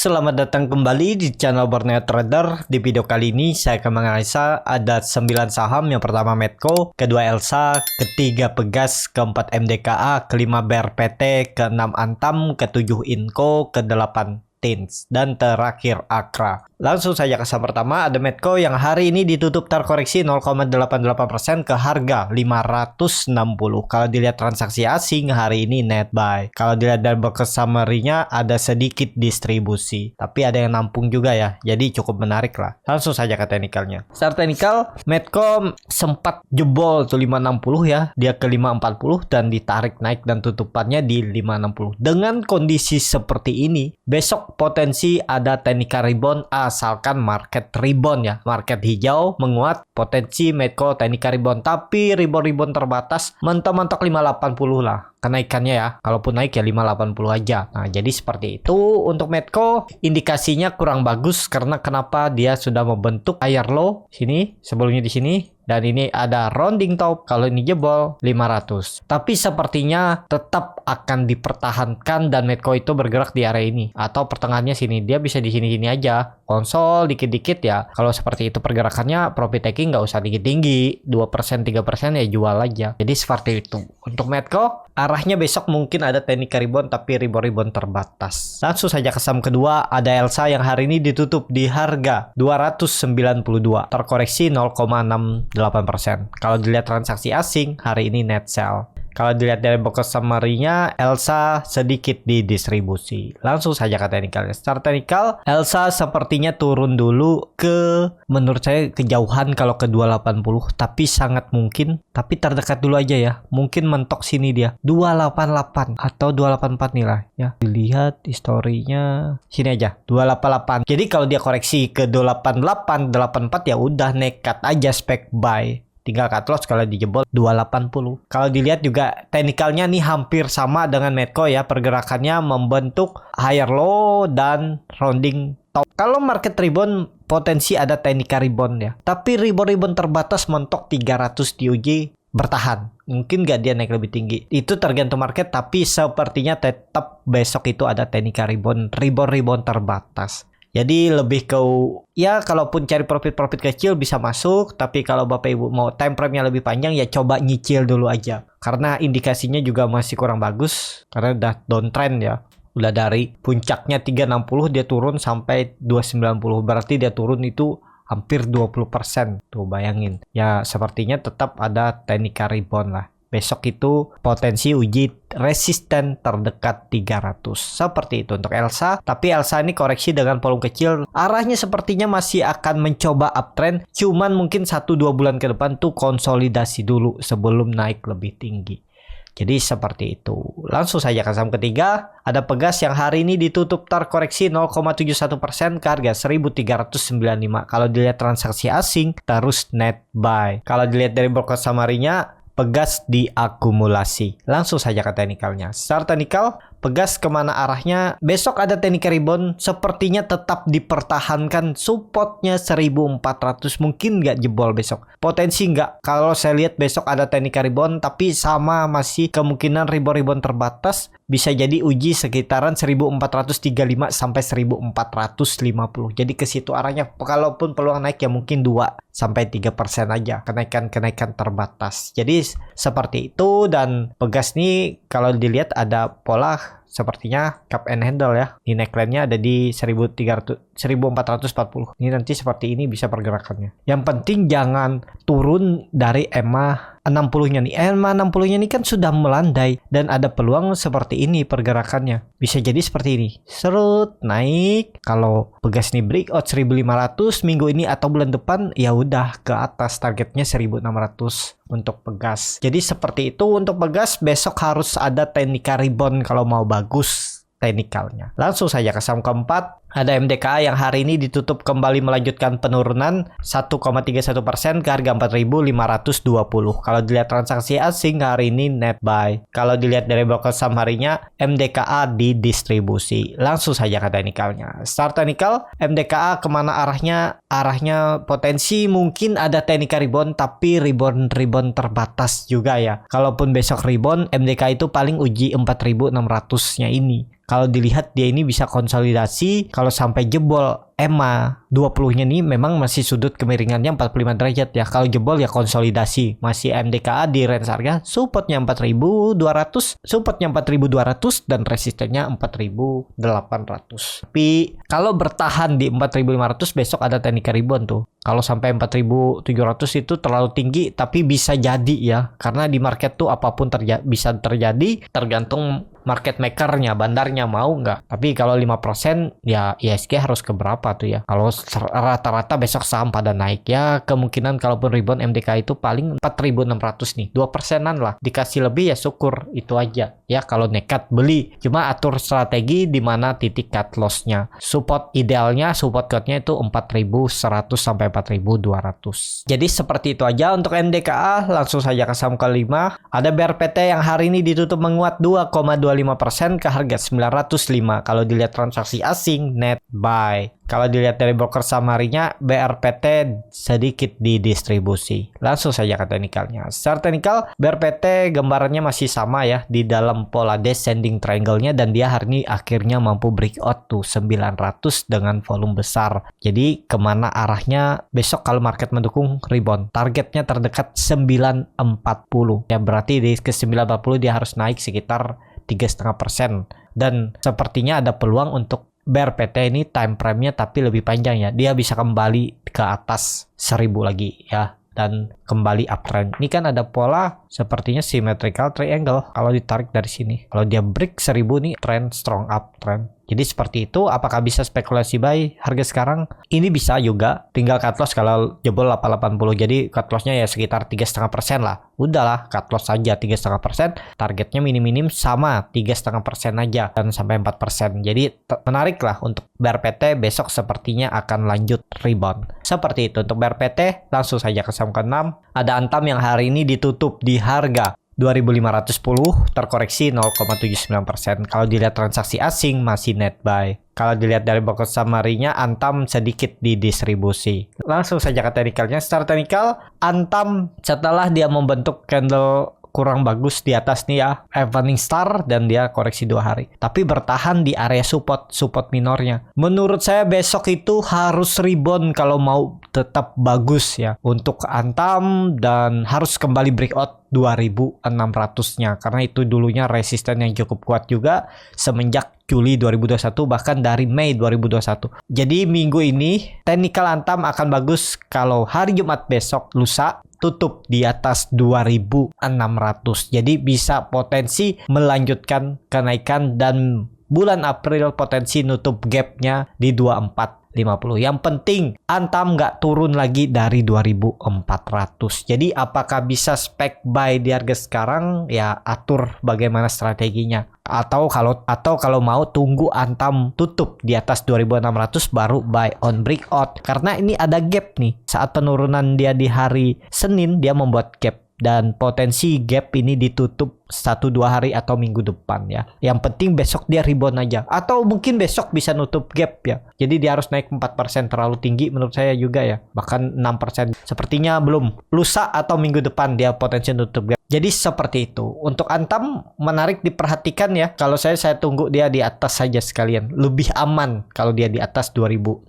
Selamat datang kembali di channel Borneo Trader. Di video kali ini saya akan menganalisa ada 9 saham. Yang pertama Medco, kedua Elsa, ketiga Pegas, keempat MDKA, kelima BRPT, keenam Antam, ketujuh Inco, kedelapan Tins, dan terakhir Akra. Langsung saja ke saham pertama, ada Medco yang hari ini ditutup terkoreksi 0,88% ke harga 560. Kalau dilihat transaksi asing hari ini net buy. Kalau dilihat dari box summary-nya ada sedikit distribusi, tapi ada yang nampung juga ya. Jadi cukup menarik lah. Langsung saja ke teknikalnya. Secara teknikal, Medco sempat jebol tuh 560 ya. Dia ke 540 dan ditarik naik dan tutupannya di 560. Dengan kondisi seperti ini, besok potensi ada teknikal rebound asalkan market rebound ya. Market hijau menguat, potensi Medco teknikal rebound, tapi rebound terbatas mentok-mentok 580 lah kenaikannya ya. Kalaupun naik ya 580 aja. Nah, jadi seperti itu untuk Medco. Indikasinya kurang bagus karena kenapa? Dia sudah membentuk higher low sini, sebelumnya di sini. Dan ini ada rounding top. Kalau ini jebol 500. Tapi sepertinya tetap akan dipertahankan dan Medco itu bergerak di area ini atau pertengahannya sini. Dia bisa di sini-sini aja. Konsol dikit-dikit ya. Kalau seperti itu pergerakannya, profit taking nggak usah tinggi-tinggi. 2%, 3% ya jual aja. Jadi seperti itu. Untuk Medco, arahnya besok mungkin ada teknikal rebound tapi rebound terbatas. Langsung saja ke saham kedua, ada Elsa yang hari ini ditutup di harga 292, terkoreksi 0,68%. Kalau dilihat transaksi asing hari ini net sell. Kalau dilihat dari box summary-nya, Elsa sedikit didistribusi. Langsung saja ke teknikalnya. Secara teknikal, Elsa sepertinya turun dulu ke, menurut saya kejauhan kalau ke 280, tapi sangat mungkin, tapi terdekat dulu aja ya. Mungkin mentok sini dia 288 atau 284 nih lah ya. Dilihat historinya sini aja 288. Jadi kalau dia koreksi ke 288, 84 ya udah nekat aja spek buy. Tinggal cut loss kalau dijebol 280. Kalau dilihat juga teknikalnya nih hampir sama dengan Medco ya. Pergerakannya membentuk higher low dan rounding top. Kalau market rebound potensi ada teknikal rebound ya. Tapi rebound terbatas mentok 300 diuji bertahan. Mungkin nggak dia naik lebih tinggi. Itu tergantung market, tapi sepertinya tetap besok itu ada teknikal rebound terbatas. Jadi lebih ke ya kalaupun cari profit kecil bisa masuk, tapi kalau Bapak Ibu mau time frame-nya lebih panjang ya coba nyicil dulu aja. Karena indikasinya juga masih kurang bagus karena udah downtrend ya. Udah dari puncaknya 360 dia turun sampai 290. Berarti dia turun itu hampir 20%. Tuh bayangin. Ya sepertinya tetap ada teknikal rebound lah. Besok itu potensi uji resisten terdekat 300. Seperti itu untuk Elsa. Tapi Elsa ini koreksi dengan volume kecil. Arahnya sepertinya masih akan mencoba uptrend. Cuman mungkin 1-2 bulan ke depan tuh konsolidasi dulu sebelum naik lebih tinggi. Jadi seperti itu. Langsung saja ke saham ketiga. Ada Pegas yang hari ini ditutup terkoreksi 0,71% ke harga 1395. Kalau dilihat transaksi asing terus net buy. Kalau dilihat dari broker summary-nya, Pegas diakumulasi. Langsung saja ke teknikalnya. Secara teknikal, Pegas kemana arahnya? Besok ada teknikal rebound. Sepertinya tetap dipertahankan supportnya 1400. Mungkin nggak jebol besok. Potensi nggak. Kalau saya lihat besok ada teknikal rebound. Tapi sama masih kemungkinan rebound terbatas. Bisa jadi uji sekitaran 1435 sampai 1450. Jadi ke situ arahnya. Kalaupun peluang naik ya mungkin 2-3% aja. Kenaikan terbatas. Jadi seperti itu. Dan Pegas nih kalau dilihat ada pola sepertinya cup and handle ya. Di neckline-nya ada di 1440. Ini nanti seperti ini bisa pergerakannya. Yang penting jangan turun dari EMA 60-nya nih. EMA 60-nya nih kan sudah melandai dan ada peluang seperti ini pergerakannya. Bisa jadi seperti ini. Serut naik. Kalau Pegas nih breakout 1500 minggu ini atau bulan depan ya udah ke atas targetnya 1600 untuk Pegas. Jadi seperti itu untuk Pegas. Besok harus ada teknikal rebound kalau mau bagus teknikalnya. Langsung saja ke saham keempat. Ada MDKA yang hari ini ditutup kembali melanjutkan penurunan 1,31% ke harga 4.520. Kalau dilihat transaksi asing hari ini net buy. Kalau dilihat dari broker saham harinya, MDKA didistribusi. Langsung saja ke teknikalnya. Start teknikal, MDKA kemana arahnya? Arahnya potensi mungkin ada teknikal rebound, tapi rebound terbatas juga ya. Kalaupun besok rebound, MDKA itu paling uji 4.600-nya ini. Kalau dilihat dia ini bisa konsolidasi, kalau sampai jebol EMA 20-nya nih memang masih sudut kemiringannya 45 derajat ya. Kalau jebol ya konsolidasi. Masih MDKA di range harga supportnya 4.200, supportnya 4.200 dan resistennya 4.800. Tapi kalau bertahan di 4.500 besok ada teknik rebound tuh. Kalau sampai 4.700 itu terlalu tinggi, tapi bisa jadi ya. Karena di market tuh apapun bisa terjadi, tergantung market makernya, bandarnya mau nggak. Tapi kalau 5% ya ISG harus ke berapa tuh ya. Kalau rata-rata besok saham pada naik ya, kemungkinan kalaupun rebound MDK itu paling 4.600 nih, 2%-an lah. Dikasih lebih ya syukur, itu aja ya. Kalau nekat beli, cuma atur strategi di mana titik cut loss-nya. Support idealnya, support cut-nya itu 4.100 sampai 4.200. Jadi seperti itu aja untuk MDKA. Langsung saja ke saham kelima. Ada BRPT yang hari ini ditutup menguat 2,25% ke harga 905. Kalau dilihat transaksi asing, net buy. Kalau dilihat dari broker samarinya, BRPT sedikit didistribusi. Langsung saja ke teknikalnya. Secara teknikal, BRPT gambarannya masih sama ya, di dalam pola descending triangle-nya, dan dia hari ini akhirnya mampu breakout tuh 900 dengan volume besar. Jadi kemana arahnya besok kalau market mendukung rebound? Targetnya terdekat 940. Ya berarti di ke 940 dia harus naik sekitar 3,5%. Dan sepertinya ada peluang untuk BRPT ini time frame-nya tapi lebih panjang ya. Dia bisa kembali ke atas 1000 lagi ya. Dan kembali uptrend. Ini kan ada pola sepertinya symmetrical triangle kalau ditarik dari sini. Kalau dia break 1000 nih trend strong uptrend. Jadi seperti itu. Apakah bisa spekulasi buy harga sekarang? Ini bisa juga. Tinggal cut loss kalau jebol 880. Jadi cut loss-nya ya sekitar 3,5% lah. Udahlah cut loss saja 3,5%. Targetnya minim-minim sama 3,5% aja. Dan sampai 4%. Jadi menarik lah untuk BRPT. Besok sepertinya akan lanjut rebound. Seperti itu untuk BRPT. Langsung saja ke saham ke-6. Ada Antam yang hari ini ditutup di harga 2.510, terkoreksi 0,79%. Kalau dilihat transaksi asing masih net buy. Kalau dilihat dari broker samarinya, Antam sedikit didistribusi. Langsung saja ke teknikalnya. Secara teknikal, Antam setelah dia membentuk candle kurang bagus di atas nih ya, evening star, dan dia koreksi 2 hari. Tapi bertahan di area support minornya. Menurut saya besok itu harus rebound kalau mau tetap bagus ya untuk Antam, dan harus kembali breakout 2600-nya karena itu dulunya resisten yang cukup kuat juga semenjak Juli 2021 bahkan dari Mei 2021. Jadi minggu ini teknikal Antam akan bagus kalau hari Jumat besok lusa tutup di atas 2600. Jadi bisa potensi melanjutkan kenaikan dan bulan April potensi nutup gapnya di 2450. Yang penting Antam nggak turun lagi dari 2400. Jadi apakah bisa spek buy di harga sekarang? Ya atur bagaimana strateginya. Atau kalau mau tunggu Antam tutup di atas 2600 baru buy on breakout. Karena ini ada gap nih. Saat penurunan dia di hari Senin dia membuat gap. Dan potensi gap ini ditutup 1-2 hari atau minggu depan ya. Yang penting besok dia rebound aja. Atau mungkin besok bisa nutup gap ya. Jadi dia harus naik 4%, terlalu tinggi menurut saya juga ya. Bahkan 6%. Sepertinya belum. Lusa atau minggu depan dia potensi nutup gap. Jadi seperti itu. Untuk Antam menarik diperhatikan ya. Kalau saya tunggu dia di atas saja sekalian. Lebih aman kalau dia di atas 2600.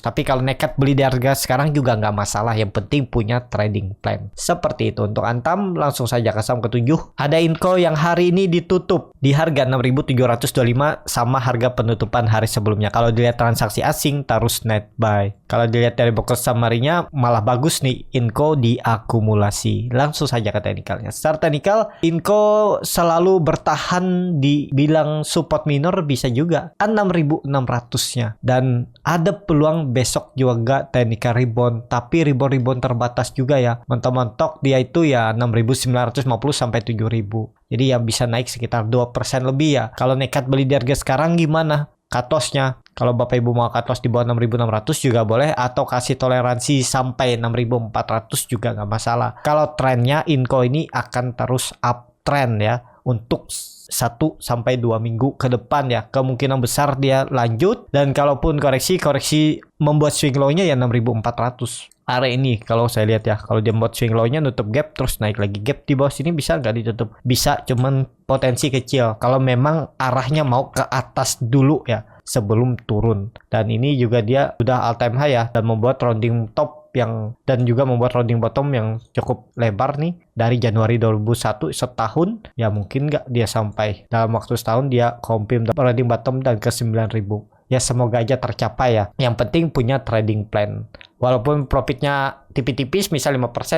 Tapi kalau nekat beli di harga sekarang juga nggak masalah. Yang penting punya trading plan. Seperti itu untuk Antam. Langsung saja ke saham ke-7. Ada Inco yang hari ini ditutup di harga 6.725 sama harga penutupan hari sebelumnya. Kalau dilihat transaksi asing terus net buy. Kalau dilihat dari broker samarinya malah bagus nih Inco diakumulasi. Langsung saja ke teknikalnya. Secara teknikal Inco selalu bertahan di bilang support minor bisa juga 6.600-nya. Dan ada peluang besok juga teknikal rebound. Tapi rebound terbatas juga ya. Mentok-mentok dia itu ya 6.950 sampai 7.000. Jadi ya bisa naik sekitar 2% lebih ya. Kalau nekat beli di harga sekarang gimana? Cut loss-nya. Kalau Bapak Ibu mau cut loss di bawah 6.600 juga boleh. Atau kasih toleransi sampai 6.400 juga nggak masalah. Kalau trennya Inco ini akan terus uptrend ya. untuk 1 sampai 2 minggu ke depan ya. Kemungkinan besar dia lanjut, dan kalaupun koreksi membuat swing low-nya ya 6.400 area ini. Kalau saya lihat ya, kalau dia membuat swing low-nya nutup gap terus naik lagi gap di bawah sini, bisa nggak ditutup? Bisa, cuman potensi kecil kalau memang arahnya mau ke atas dulu ya sebelum turun. Dan ini juga dia sudah all time high ya, dan membuat rounding top dan juga membuat rounding bottom yang cukup lebar nih dari Januari 2001 setahun ya. Mungkin nggak dia sampai dalam waktu setahun dia confirm rounding bottom dan ke 9.000 ya. Semoga aja tercapai ya. Yang penting punya trading plan. Walaupun profitnya tipis-tipis, misal 5%,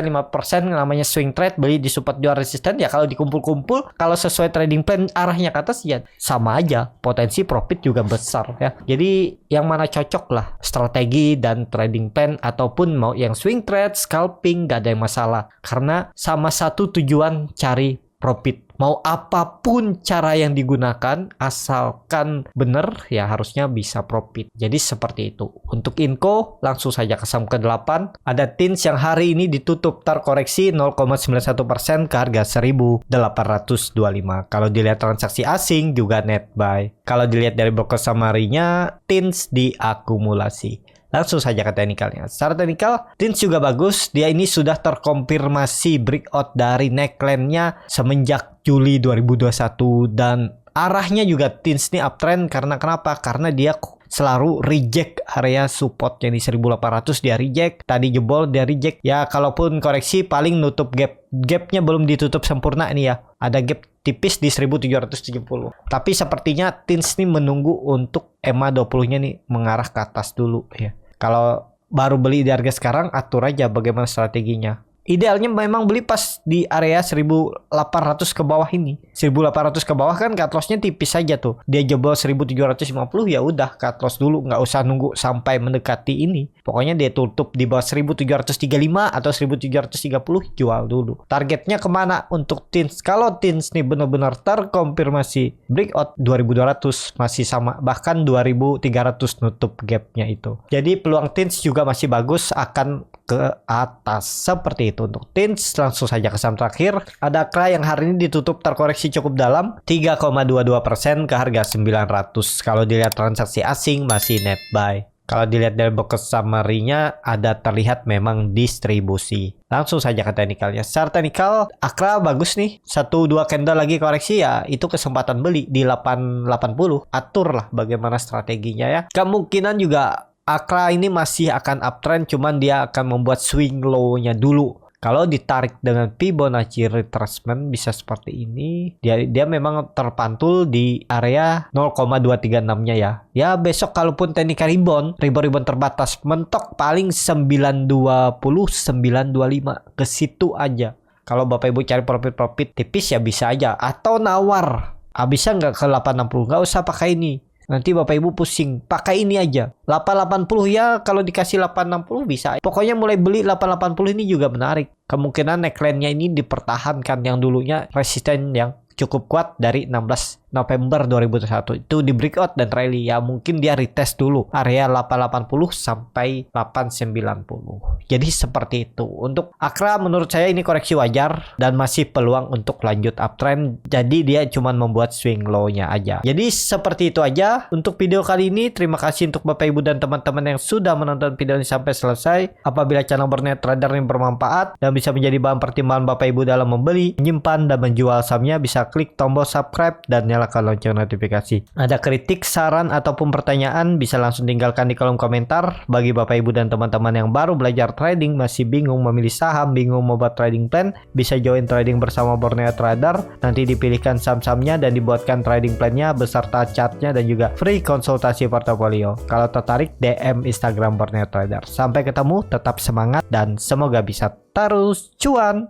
namanya swing trade, beli di support jual resisten ya. Kalau dikumpul-kumpul, kalau sesuai trading plan arahnya ke atas ya sama aja, potensi profit juga besar ya. Jadi yang mana cocok lah, strategi dan trading plan, ataupun mau yang swing trade, scalping, gak ada yang masalah, karena sama satu tujuan, cari profit. Mau apapun cara yang digunakan, asalkan bener ya harusnya bisa profit. Jadi seperti itu. Untuk Inco langsung saja ke saham ke-8. Ada TINS yang hari ini ditutup terkoreksi 0,91% ke harga 1.825. Kalau dilihat transaksi asing juga net buy. Kalau dilihat dari broker summary-nya, TINS diakumulasi. Langsung saja ke teknikalnya. Secara teknikal, TINS juga bagus. Dia ini sudah terkonfirmasi breakout dari neckline-nya semenjak Juli 2021. Dan arahnya juga TINS ini uptrend. Karena kenapa? Karena dia selalu reject area supportnya di 1800, dia reject. Tadi jebol, dia reject. Ya, kalaupun koreksi paling nutup gap. Gapnya belum ditutup sempurna ini ya. Ada gap tipis di 1770. Tapi sepertinya TINS ini menunggu untuk EMA 20-nya nih mengarah ke atas dulu ya. Kalau baru beli di harga sekarang, atur aja bagaimana strateginya. Idealnya memang beli pas di area 1800 ke bawah ini. 1800 ke bawah kan cut loss-nya tipis saja tuh. Dia jebol 1750 ya udah cut loss dulu, nggak usah nunggu sampai mendekati ini. Pokoknya dia tutup di bawah 1735 atau 1730 jual dulu. Targetnya kemana untuk TINS? Kalau TINS nih benar-benar terkonfirmasi breakout 2200 masih sama, bahkan 2300 nutup gapnya itu. Jadi peluang TINS juga masih bagus akan ke atas seperti itu. Untuk TINS langsung saja ke saham terakhir. Ada AKRA yang hari ini ditutup terkoreksi cukup dalam 3,22% ke harga 900. Kalau dilihat transaksi asing masih net buy. Kalau dilihat dari broker summary-nya ada terlihat memang distribusi. Langsung saja ke teknikalnya. Secara teknikal AKRA bagus nih. 1-2 candle lagi koreksi ya, itu kesempatan beli di 880. Atur lah bagaimana strateginya ya. Kemungkinan juga AKRA ini masih akan uptrend, cuman dia akan membuat swing low-nya dulu. Kalau ditarik dengan Fibonacci retracement bisa seperti ini. Dia memang terpantul di area 0,236-nya ya. Ya besok kalaupun teknikal rebound terbatas, mentok paling 920, 925 ke situ aja. Kalau Bapak Ibu cari profit tipis ya bisa aja, atau nawar. Bisa nggak ke 860? Nggak usah pakai ini. Nanti Bapak Ibu pusing, pakai ini aja 880 ya. Kalau dikasih 860 bisa. Pokoknya mulai beli 880 ini juga menarik. Kemungkinan neckline-nya ini dipertahankan, yang dulunya resisten yang cukup kuat dari 16 November 2021 itu di breakout dan rally ya. Mungkin dia retest dulu area 880 sampai 890. Jadi seperti itu. Untuk AKRA menurut saya ini koreksi wajar dan masih peluang untuk lanjut uptrend. Jadi dia cuma membuat swing low-nya aja. Jadi seperti itu aja untuk video kali ini. Terima kasih untuk Bapak Ibu dan teman-teman yang sudah menonton video ini sampai selesai. Apabila channel Borneo Trader ini bermanfaat dan bisa menjadi bahan pertimbangan Bapak Ibu dalam membeli, menyimpan dan menjual sahamnya, bisa klik tombol subscribe dan nyalakan lonceng notifikasi. Ada kritik, saran ataupun pertanyaan bisa langsung tinggalkan di kolom komentar. Bagi Bapak Ibu dan teman-teman yang baru belajar trading, masih bingung memilih saham, bingung membuat trading plan, bisa join trading bersama Borneo Trader. Nanti dipilihkan saham-sahamnya dan dibuatkan trading plan-nya beserta chartnya dan juga free konsultasi portofolio. Kalau tertarik, DM Instagram Borneo Trader. Sampai ketemu, tetap semangat dan semoga bisa terus cuan.